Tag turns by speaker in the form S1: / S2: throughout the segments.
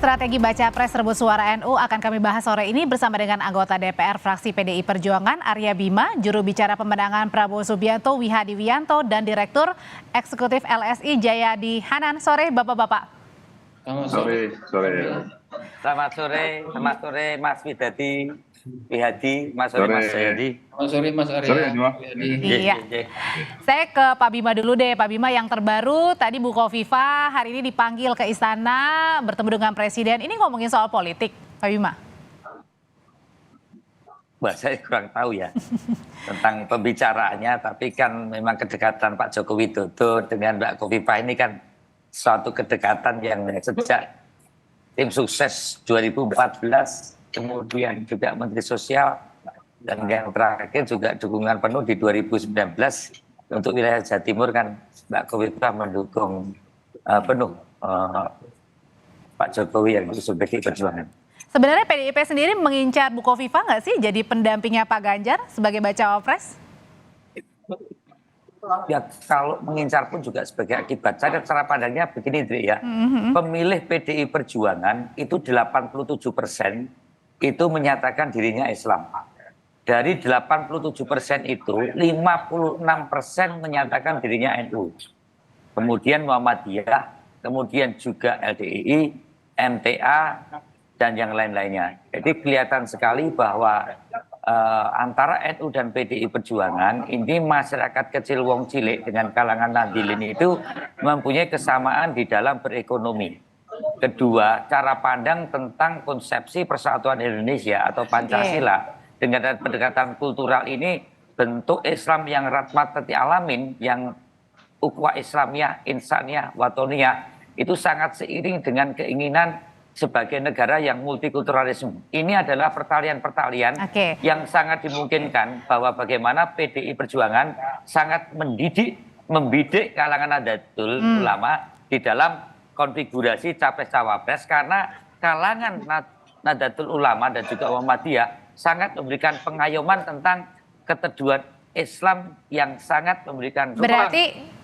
S1: Strategi baca pres rebut suara NU akan kami bahas sore ini bersama dengan anggota DPR fraksi PDI Perjuangan Arya Bima, juru bicara pemenangan Prabowo Subianto Wihadi Wianto, dan Direktur Eksekutif LSI Jayadi Hanan. Sore Bapak-Bapak.
S2: Selamat sore Mas Widadi, Wihadi, Mas sore Mas Jayadi.
S3: Selamat sore Mas Arya.
S1: Iya. Saya ke Pak Bima dulu deh. Pak Bima, yang terbaru tadi Bu Khofifah hari ini dipanggil ke istana bertemu dengan Presiden. Ini ngomongin soal politik, Pak Bima.
S2: Wah, saya kurang tahu ya tentang pembicaraannya, tapi kan memang kedekatan Pak Joko Widodo dengan Mbak Khofifah ini kan suatu kedekatan yang sejak tim sukses 2014, kemudian juga Menteri Sosial, dan yang terakhir juga dukungan penuh di 2019 untuk wilayah Jawa Timur kan Mbak Khofifah mendukung penuh Pak Jokowi yang sebagai perjuangan.
S1: Sebenarnya PDIP sendiri mengincar Bu Khofifah nggak sih jadi pendampingnya Pak Ganjar sebagai bacawa pres?
S2: Ya, kalau mengincar pun juga sebagai akibat. Saya cara pandangnya begini, Indri ya. Pemilih PDI Perjuangan itu 87% itu menyatakan dirinya Islam. Dari 87% itu 56% menyatakan dirinya NU. Kemudian Muhammadiyah, kemudian juga LDII, MTA, dan yang lain-lainnya. Jadi kelihatan sekali bahwa antara NU dan PDI Perjuangan ini masyarakat kecil wong cilik dengan kalangan Nadilin itu mempunyai kesamaan di dalam berekonomi. Kedua, cara pandang tentang konsepsi persatuan Indonesia atau Pancasila dengan pendekatan kultural ini bentuk Islam yang rahmatan alamin, yang ukhuwah Islamiyah, insaniyah, watoniyah itu sangat seiring dengan keinginan sebagai negara yang multikulturalisme. Ini adalah pertalian-pertalian yang sangat dimungkinkan bahwa bagaimana PDI Perjuangan sangat membidik kalangan Nahdlatul Ulama di dalam konfigurasi capres-cawapres, karena kalangan Nahdlatul Ulama dan juga Muhammadiyah sangat memberikan pengayoman tentang keteduhan Islam yang sangat memberikan ruang.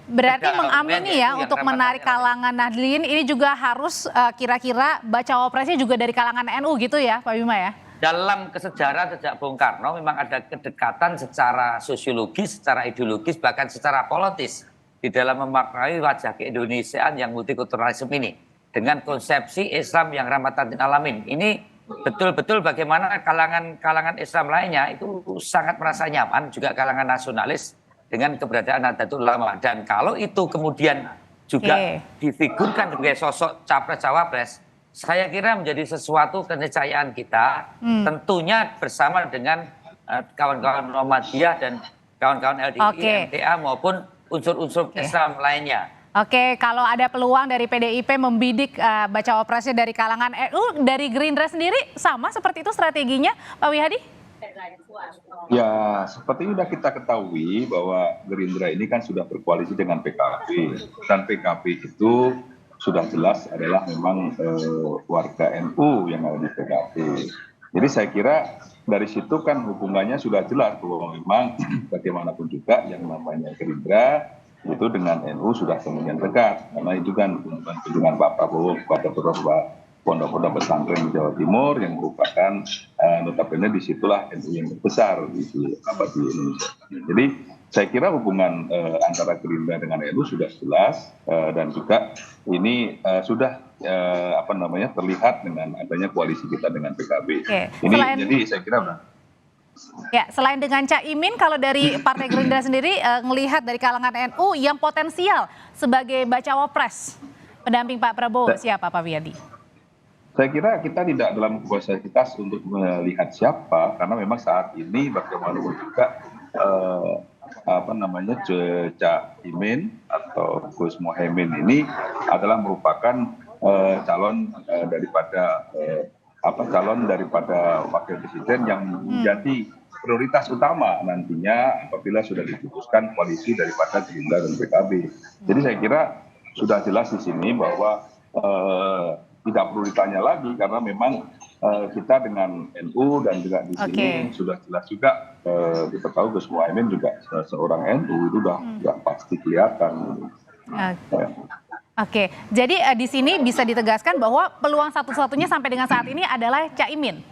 S1: Berarti mengamini ya untuk menarik kalangan Nahdlin ini juga harus kira-kira bacawa presnya juga dari kalangan NU gitu ya Pak Bima ya?
S2: Dalam kesejarah sejak Bung Karno memang ada kedekatan secara sosiologis, secara ideologis, bahkan secara politis di dalam memaknai wajah keindonesiaan yang multikulturalisme ini dengan konsepsi Islam yang rahmatan lil alamin. Ini betul-betul bagaimana kalangan Islam lainnya itu sangat merasa nyaman, juga kalangan nasionalis dengan keberadaan Nahdlatul Ulama. Dan kalau itu kemudian juga difigurkan sebagai sosok capres-cawapres, saya kira menjadi sesuatu keniscayaan kita, tentunya bersama dengan kawan-kawan Muhammadiyah dan kawan-kawan LDII, MTA maupun unsur-unsur Islam lainnya.
S1: Oke, kalau ada peluang dari PDIP membidik bacawa presnya dari kalangan NU, dari Gerindra sendiri sama seperti itu strateginya, Pak Wihadi?
S4: Ya, seperti sudah kita ketahui bahwa Gerindra ini kan sudah berkoalisi dengan PKB, dan PKB itu sudah jelas adalah memang warga NU yang ada di PKB. Jadi saya kira dari situ kan hubungannya sudah jelas bahwa memang bagaimanapun juga yang namanya Gerindra itu dengan NU sudah kemudian dekat, karena itu kan kunjungan Pak Prabowo kepada beberapa pondok-pondok pesantren di Jawa Timur yang merupakan notabene disitulah NU yang terbesar di Indonesia. Jadi saya kira hubungan antara Gerindra dengan NU sudah jelas, dan juga ini sudah terlihat dengan adanya koalisi kita dengan PKB. Jadi saya kira
S1: ya, selain dengan Caimin, kalau dari Partai Gerindra sendiri melihat dari kalangan NU yang potensial sebagai bacawa pres pendamping Pak Prabowo siapa, Pak Wihadi?
S4: Saya kira kita tidak dalam kapasitas untuk melihat siapa, karena memang saat ini bagaimanapun juga Caimin atau Gus Muhaimin ini adalah merupakan calon daripada wakil presiden yang menjadi prioritas utama nantinya apabila sudah diputuskan koalisi daripada Gerindra dan PKB. Jadi saya kira sudah jelas di sini bahwa tidak perlu ditanya lagi, karena memang kita dengan NU dan juga di sini sudah jelas juga, kita tahu Gus Muhaimin juga seorang NU, itu sudah pasti kelihatan.
S1: Oke, jadi di sini bisa ditegaskan bahwa peluang satu-satunya sampai dengan saat ini adalah Caimin.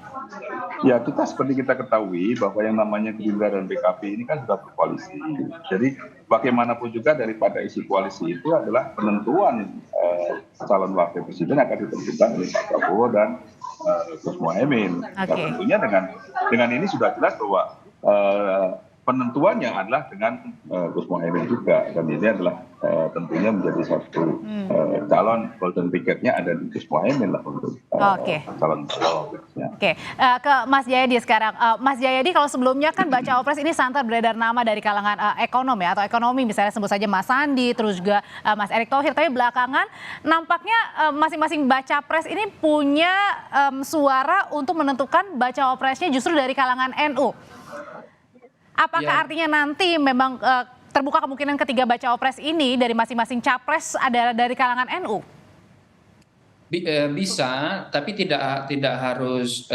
S4: Ya, seperti kita ketahui bahwa yang namanya Gerindra dan PKB ini kan sudah berkoalisi. Jadi bagaimanapun juga daripada isi koalisi itu adalah penentuan calon wakil presiden akan ditentukan oleh Pak Prabowo dan Gus Muhaimin. Dan tentunya dengan ini sudah jelas bahwa penentuannya adalah dengan Gus Muhaimin juga, dan ini adalah tentunya menjadi satu calon golden ticketnya ada di Gus Muhaimin lah untuk calon cawapresnya.
S1: Oke, ke Mas Jayadi sekarang. Mas Jayadi, kalau sebelumnya kan baca Cawapres ini santer beredar nama dari kalangan ekonom ya, atau ekonomi, misalnya sebut saja Mas Sandi, terus juga Mas Erick Thohir, tapi belakangan nampaknya masing-masing baca pres ini punya suara untuk menentukan baca Cawapresnya justru dari kalangan NU. Apakah artinya nanti memang terbuka kemungkinan ketiga baca Cawapres ini dari masing-masing capres ada dari kalangan NU?
S3: Bisa, tapi tidak harus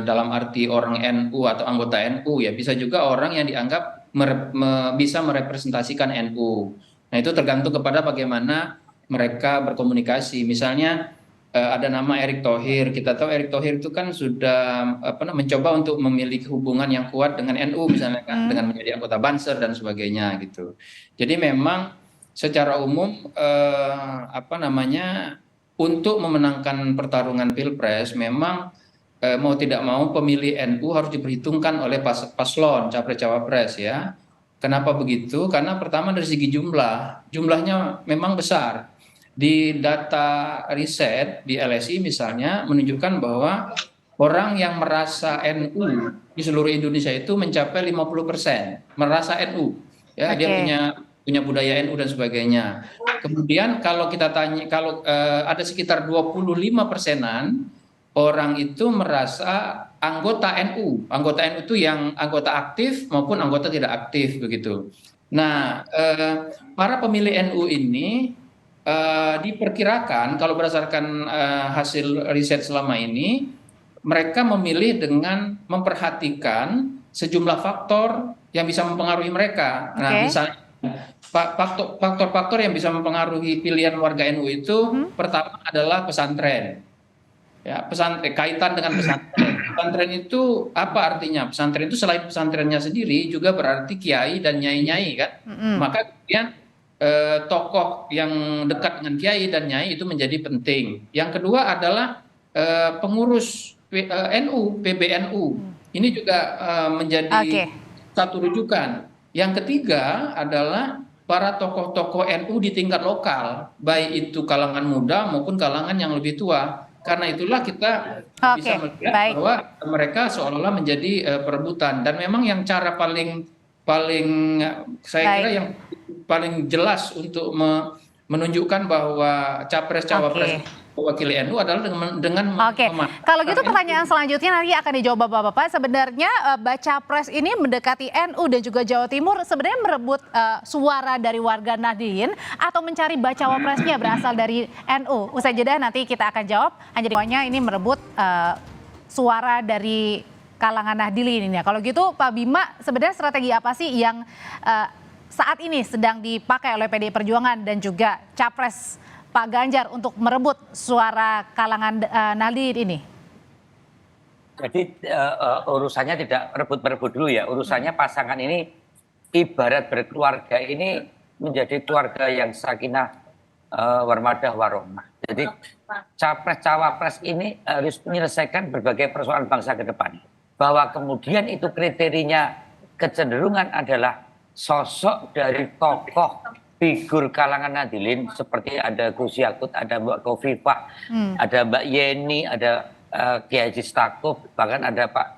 S3: dalam arti orang NU atau anggota NU ya. Bisa juga orang yang dianggap bisa merepresentasikan NU. Nah, itu tergantung kepada bagaimana mereka berkomunikasi. Misalnya ada nama Erick Thohir. Kita tahu Erick Thohir itu kan sudah mencoba untuk memiliki hubungan yang kuat dengan NU misalnya kan, dengan menjadi anggota Banser dan sebagainya gitu. Jadi memang secara umum untuk memenangkan pertarungan Pilpres memang mau tidak mau pemilih NU harus diperhitungkan oleh paslon capres-cawapres ya. Kenapa begitu? Karena pertama dari segi jumlahnya memang besar. Di data riset di LSI misalnya menunjukkan bahwa orang yang merasa NU di seluruh Indonesia itu mencapai 50%, merasa NU. Ya, dia punya budaya NU dan sebagainya. Kemudian kalau kita tanya, kalau ada sekitar 25%-an orang itu merasa anggota NU. Anggota NU itu yang anggota aktif maupun anggota tidak aktif begitu. Nah, para pemilih NU ini diperkirakan kalau berdasarkan hasil riset selama ini mereka memilih dengan memperhatikan sejumlah faktor yang bisa mempengaruhi mereka. Nah, misalnya faktor-faktor yang bisa mempengaruhi pilihan warga NU itu pertama adalah pesantren. Ya, kaitan dengan pesantren. Pesantren itu apa artinya? Pesantren itu selain pesantrennya sendiri juga berarti kiai dan nyai-nyai kan. Maka kemudian tokoh yang dekat dengan kiai dan nyai itu menjadi penting. Yang kedua adalah pengurus NU, PBNU. Ini juga menjadi satu rujukan. Yang ketiga adalah para tokoh-tokoh NU di tingkat lokal, baik itu kalangan muda maupun kalangan yang lebih tua. Karena itulah kita bisa melihat bahwa mereka seolah-olah menjadi perebutan. Dan memang yang cara paling saya kira yang paling jelas untuk menunjukkan bahwa capres-cawapres mewakili NU adalah dengan
S1: Kalau gitu pertanyaan selanjutnya nanti akan dijawab Bapak-Bapak. Sebenarnya baca pres ini mendekati NU dan juga Jawa Timur sebenarnya merebut suara dari warga Nahdliyin atau mencari baca wapresnya berasal dari NU. Usai jeda nanti kita akan jawab. Hanya semuanya ini merebut suara dari kalangan Nahdliyin ini. Kalau gitu Pak Bima, sebenarnya strategi apa sih yang saat ini sedang dipakai oleh PDI Perjuangan dan juga Capres Pak Ganjar untuk merebut suara kalangan Nahdliyin ini?
S2: Jadi urusannya tidak rebut-merebut dulu ya. Urusannya pasangan ini ibarat berkeluarga ini menjadi keluarga yang sakinah warmadah warohmah. Jadi capres-cawapres ini harus menyelesaikan berbagai persoalan bangsa ke depan. Bahwa kemudian itu kriterinya kecenderungan adalah sosok dari tokoh figur kalangan Nahdliyin seperti ada Gus Yakut, ada Mbak Khofifah, ada Mbak Yeni, ada Kiai Haji Stakuf, bahkan ada Pak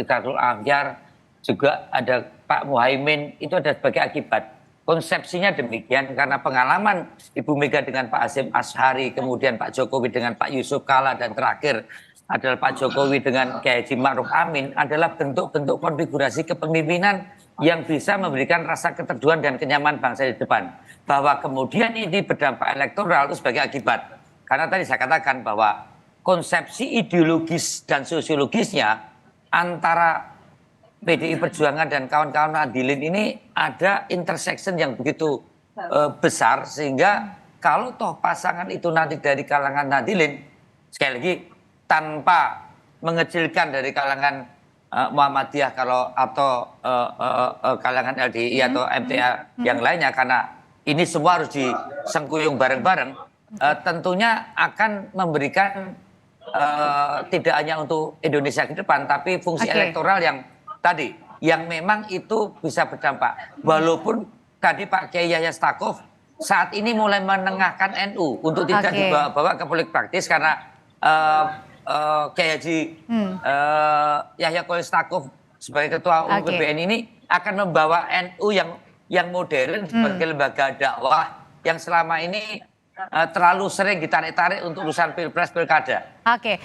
S2: Iqrarul Akhyar, juga ada Pak Muhaimin. Itu ada sebagai akibat. Konsepsinya demikian karena pengalaman Ibu Mega dengan Pak Hasyim Asy'ari, kemudian Pak Jokowi dengan Pak Yusuf Kala, dan terakhir adalah Pak Jokowi dengan Kiai Haji Ma'ruf Amin adalah bentuk-bentuk konfigurasi kepemimpinan yang bisa memberikan rasa keteduhan dan kenyamanan bangsa di depan. Bahwa kemudian ini berdampak elektoral itu sebagai akibat. Karena tadi saya katakan bahwa konsepsi ideologis dan sosiologisnya antara PDI Perjuangan dan kawan-kawan Nahdliyin ini ada intersection yang begitu besar sehingga kalau toh pasangan itu nanti dari kalangan Nahdlin, sekali lagi tanpa mengecilkan dari kalangan Muhammadiyah atau kalangan LDI atau MTA yang lainnya, karena ini semua harus disengkuyung bareng-bareng, tentunya akan memberikan tidak hanya untuk Indonesia ke depan, tapi fungsi elektoral yang tadi, yang memang itu bisa berdampak. Walaupun tadi Pak Kiai Yahya Stakuf saat ini mulai menengahkan NU untuk tidak dibawa ke politik praktis, karena Kiai Haji Yahya Khalil Stakuf sebagai ketua umum PBN ini akan membawa NU yang modern sebagai lembaga dakwah yang selama ini terlalu sering ditarik-tarik untuk urusan pilpres pilkada.
S1: Oke,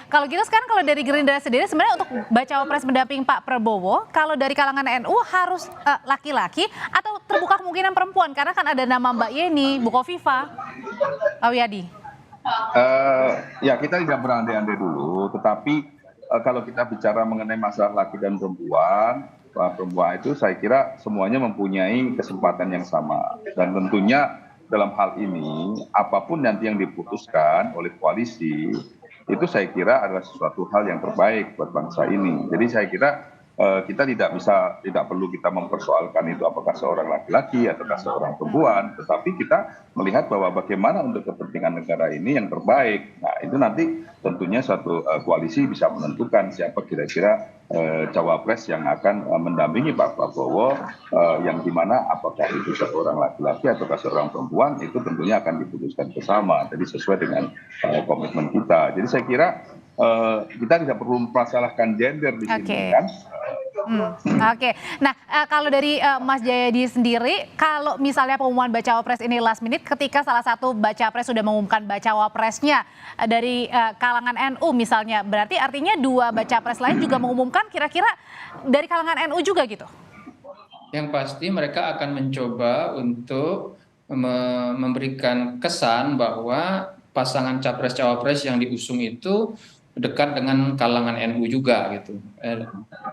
S1: kalau gitu sekarang kalau dari Gerindra sendiri sebenarnya untuk bacawa pres mendamping Pak Prabowo, kalau dari kalangan NU harus laki-laki atau terbuka kemungkinan perempuan, karena kan ada nama Mbak Yeni, Bu Kofifa, Pak Wiyadi.
S4: Ya kita tidak berandai-andai dulu, tetapi kalau kita bicara mengenai masalah laki dan perempuan itu saya kira semuanya mempunyai kesempatan yang sama, dan tentunya dalam hal ini apapun nanti yang diputuskan oleh koalisi itu saya kira adalah sesuatu hal yang terbaik buat bangsa ini. Jadi saya kira kita tidak perlu kita mempersoalkan itu apakah seorang laki-laki ataukah seorang perempuan, tetapi kita melihat bahwa bagaimana untuk kepentingan negara ini yang terbaik. Nah itu nanti tentunya suatu koalisi bisa menentukan siapa kira-kira cawapres yang akan mendampingi Pak Prabowo, yang dimana apakah itu seorang laki-laki ataukah seorang perempuan itu tentunya akan diputuskan bersama. Jadi sesuai dengan komitmen kita. Jadi saya kira kita tidak perlu mempermasalahkan gender di sini kan.
S1: Oke, nah kalau dari Mas Jayadi sendiri, kalau misalnya pengumuman bacawa pres ini last minute, ketika salah satu bacawa pres sudah mengumumkan bacawa presnya dari kalangan NU misalnya, berarti artinya dua bacawa pres lain juga mengumumkan kira-kira dari kalangan NU juga gitu?
S3: Yang pasti mereka akan mencoba untuk memberikan kesan bahwa pasangan capres-cawapres yang diusung itu dekat dengan kalangan NU juga gitu.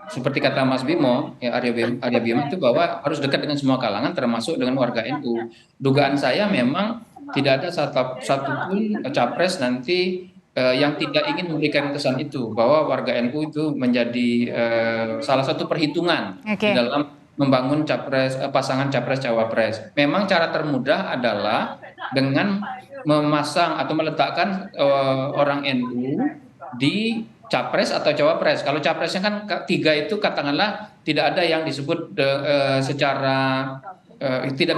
S3: Seperti kata Mas Bimo, ya Arya Bima itu bahwa harus dekat dengan semua kalangan termasuk dengan warga NU. Dugaan saya memang tidak ada satupun capres nanti yang tidak ingin memberikan kesan itu bahwa warga NU itu menjadi salah satu perhitungan di dalam membangun pasangan capres cawapres. Memang cara termudah adalah dengan memasang atau meletakkan orang NU di capres atau cawapres. Kalau capresnya kan tiga itu katakanlah tidak ada yang disebut secara tidak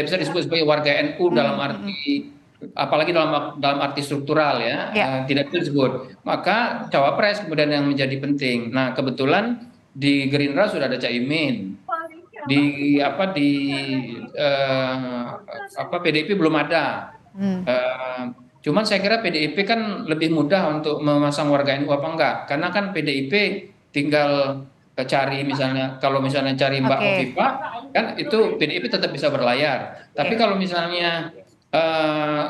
S3: bisa disebut sebagai warga NU dalam arti, apalagi dalam arti struktural ya, tidak bisa disebut. Maka cawapres kemudian yang menjadi penting. Nah kebetulan di Gerindra sudah ada Caimin, di PDIP belum ada. Cuman saya kira PDIP kan lebih mudah untuk memasang warga NU apa enggak, karena kan PDIP tinggal cari misalnya, kalau misalnya cari Mbak Kofifa kan itu PDIP tetap bisa berlayar. Tapi kalau misalnya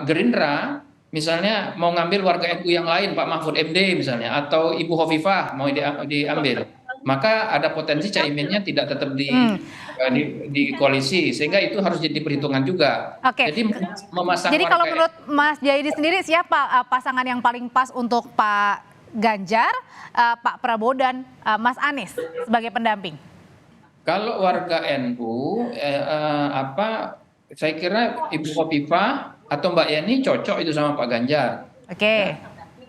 S3: Gerindra misalnya mau ngambil warga NU yang lain, Pak Mahfud MD misalnya, atau Ibu Hovifah mau diambil, maka ada potensi Caiminnya tidak tetap di koalisi, sehingga itu harus jadi perhitungan juga. Jadi memasang.
S1: Jadi kalau menurut Mas Jayadi sendiri siapa pasangan yang paling pas untuk Pak Ganjar, Pak Prabowo dan Mas Anies sebagai pendamping?
S3: Kalau warga NU, saya kira Ibu Hovifah atau Mbak Yeni cocok itu sama Pak Ganjar.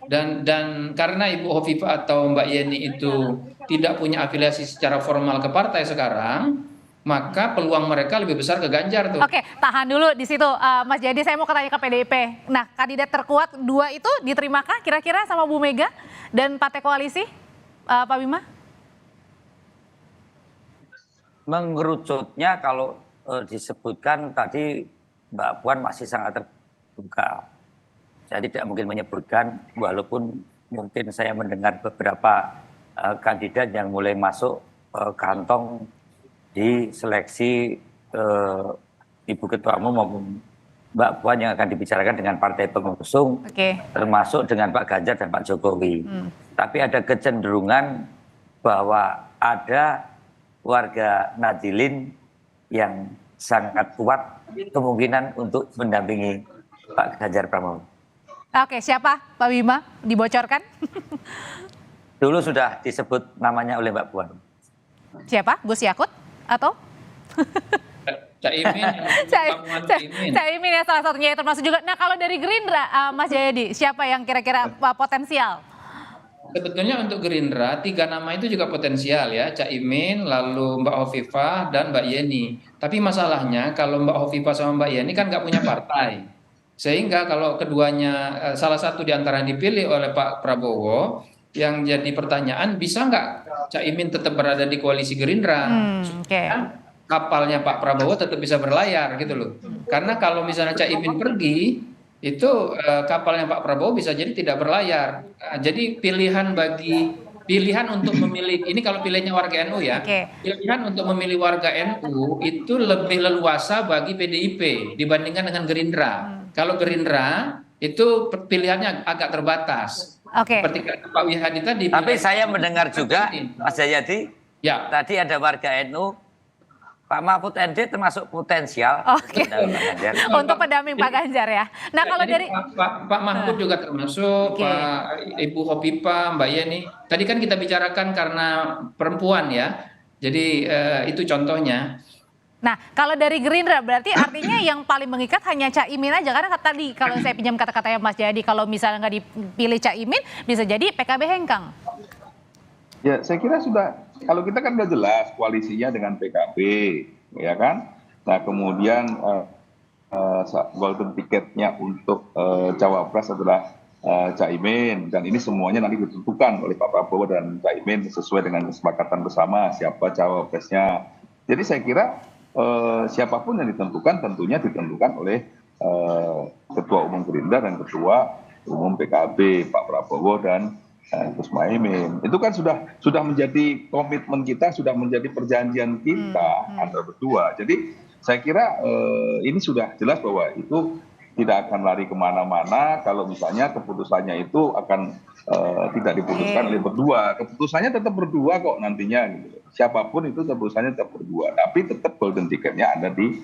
S3: Dan karena Ibu Hovifah atau Mbak Yeni itu tidak punya afiliasi secara formal ke partai sekarang, maka peluang mereka lebih besar ke Ganjar tuh.
S1: Oke, tahan dulu di situ, Mas Jayadi. Saya mau tanya ke PDIP. Nah, kandidat terkuat dua itu diterimakah kira-kira sama Bu Mega dan partai koalisi, Pak Bima?
S2: Mengerucutnya kalau disebutkan tadi Mbak Puan masih sangat terbuka. Saya tidak mungkin menyebutkan, walaupun mungkin saya mendengar beberapa kandidat yang mulai masuk kantong di seleksi Ibu Ketua Umum maupun Mbak Puan yang akan dibicarakan dengan partai pengusung, termasuk dengan Pak Ganjar dan Pak Jokowi. Tapi ada kecenderungan bahwa ada warga Nahdlin yang sangat kuat kemungkinan untuk mendampingi Pak Ganjar Pranowo.
S1: Oke, siapa Pak Bima? Dibocorkan?
S2: Dulu sudah disebut namanya oleh Mbak Puan.
S1: Siapa? Gus Yakut? Atau?
S3: Caimin,
S1: Caimin ya salah satunya termasuk juga. Nah kalau dari Gerindra, Mas Jayadi, siapa yang kira-kira potensial?
S3: Sebetulnya untuk Gerindra 3 nama itu juga potensial ya, Caimin, lalu Mbak Hovifah dan Mbak Yeni. Tapi masalahnya kalau Mbak Hovifah sama Mbak Yeni kan nggak punya partai, sehingga kalau keduanya salah satu di antara yang dipilih oleh Pak Prabowo, yang jadi pertanyaan bisa nggak Caimin tetap berada di koalisi Gerindra? Supaya kapalnya Pak Prabowo tetap bisa berlayar gitu loh. Karena kalau misalnya Caimin pergi, itu kapalnya Pak Prabowo bisa jadi tidak berlayar. Jadi pilihan untuk memilih, ini kalau pilihnya warga NU ya, pilihan untuk memilih warga NU itu lebih leluasa bagi PDIP dibandingkan dengan Gerindra. Kalau Gerindra itu pilihannya agak terbatas. Seperti Pak Wihadi tadi.
S2: Tapi saya mendengar juga, Mas Jayadi,
S3: ya,
S2: tadi ada warga NU, Pak Mahfud MD termasuk potensial
S1: untuk pendamping Pak Ganjar ya. Nah kalau dari
S3: Pak Mahfud juga termasuk, Pak Ibu Hovifah, Mbak Yeni. Tadi kan kita bicarakan karena perempuan ya, jadi itu contohnya.
S1: Nah kalau dari Gerindra berarti artinya yang paling mengikat hanya Caimin aja, karena tadi kalau saya pinjam kata-katanya Mas Jayadi, kalau misalnya nggak dipilih Caimin bisa jadi PKB hengkang.
S4: Ya, saya kira sudah, kalau kita kan udah jelas koalisinya dengan PKB, ya kan? Nah, kemudian golden ticketnya untuk cawapres adalah Caimin, dan ini semuanya nanti ditentukan oleh Pak Prabowo dan Caimin sesuai dengan kesepakatan bersama siapa cawapresnya. Jadi saya kira siapapun yang ditentukan tentunya ditentukan oleh Ketua Umum Gerindra dan Ketua Umum PKB Pak Prabowo dan Gus Muhaimin. Itu kan sudah menjadi komitmen kita, sudah menjadi perjanjian kita antara berdua. Jadi saya kira ini sudah jelas bahwa itu tidak akan lari kemana-mana kalau misalnya keputusannya itu akan tidak diputuskan oleh berdua. Keputusannya tetap berdua kok nantinya gitu. Siapapun itu keputusannya tetap berdua. Tapi tetap golden ticketnya ada di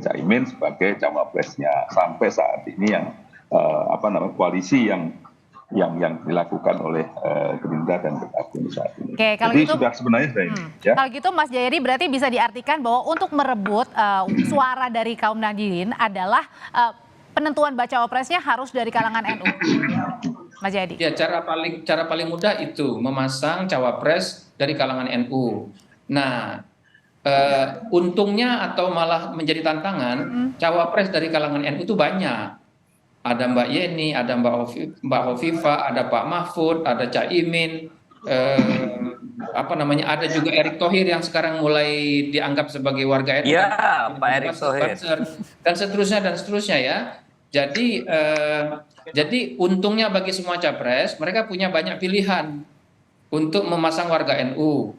S4: Caimin sebagai cawapresnya sampai saat ini yang koalisi yang dilakukan oleh Gerindra dan PKB saat ini.
S1: Oke, kalau
S4: jadi
S1: gitu,
S4: sudah sebenarnya ya.
S1: Kalau gitu Mas Jayadi berarti bisa diartikan bahwa untuk merebut suara dari kaum Nahdliyin adalah penentuan baca wapresnya harus dari kalangan NU. Mas Jayadi. Ya,
S3: cara paling mudah itu memasang cawapres dari kalangan NU. Nah, untungnya atau malah menjadi tantangan, cawapres dari kalangan NU itu banyak. Ada Mbak Yeni, ada Mbak Hovifah, ada Pak Mahfud, ada Caimin, ada juga Erick Thohir yang sekarang mulai dianggap sebagai warga NU.
S2: Iya, Pak Erick Thohir.
S3: Dan seterusnya ya. Jadi untungnya bagi semua capres, mereka punya banyak pilihan untuk memasang warga NU.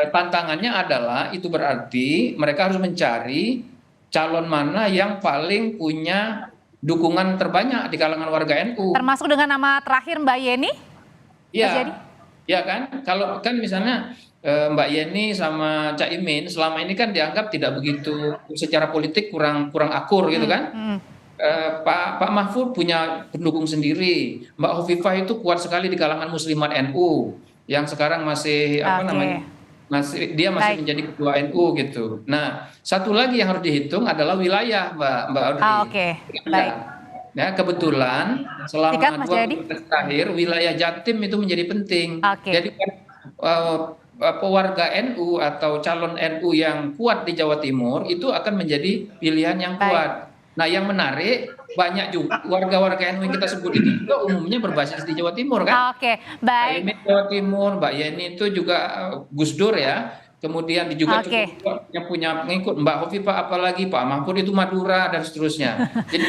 S3: Tantangannya adalah itu berarti mereka harus mencari calon mana yang paling punya dukungan terbanyak di kalangan warga NU.
S1: Termasuk dengan nama terakhir Mbak Yeni?
S3: Iya. Ya kan, kalau kan misalnya Mbak Yeni sama Caimin selama ini kan dianggap tidak begitu secara politik kurang akur gitu kan. Pak Mahfud punya pendukung sendiri. Mbak Hovifah itu kuat sekali di kalangan muslimat NU yang sekarang masih masih menjadi ketua NU gitu. Nah, satu lagi yang harus dihitung adalah wilayah, Mbak Audrey.
S1: Baik.
S3: Ya, kebetulan selama 2 bulan terakhir wilayah Jatim itu menjadi penting. Jadi warga NU atau calon NU yang kuat di Jawa Timur itu akan menjadi pilihan yang kuat. Nah, yang menarik banyak juga warga-warga NU yang kita sebut itu juga umumnya berbasis di Jawa Timur kan.
S1: Baik.
S3: Mbak Jawa Timur, Mbak Yeni itu juga Gus Dur ya. Kemudian juga cukup yang punya pengikut, Mbak Hovifah apalagi, Pak Mahfud itu Madura dan seterusnya. Jadi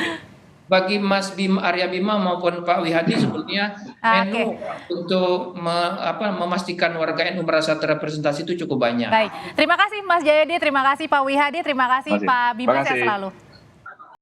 S3: bagi Mas Arya Bima maupun Pak Wihadi sebetulnya NU untuk memastikan warga NU merasa terrepresentasi itu cukup banyak.
S1: Baik, terima kasih Mas Jayadi, terima kasih Pak Wihadi, terima kasih Pak Bima, sehat selalu.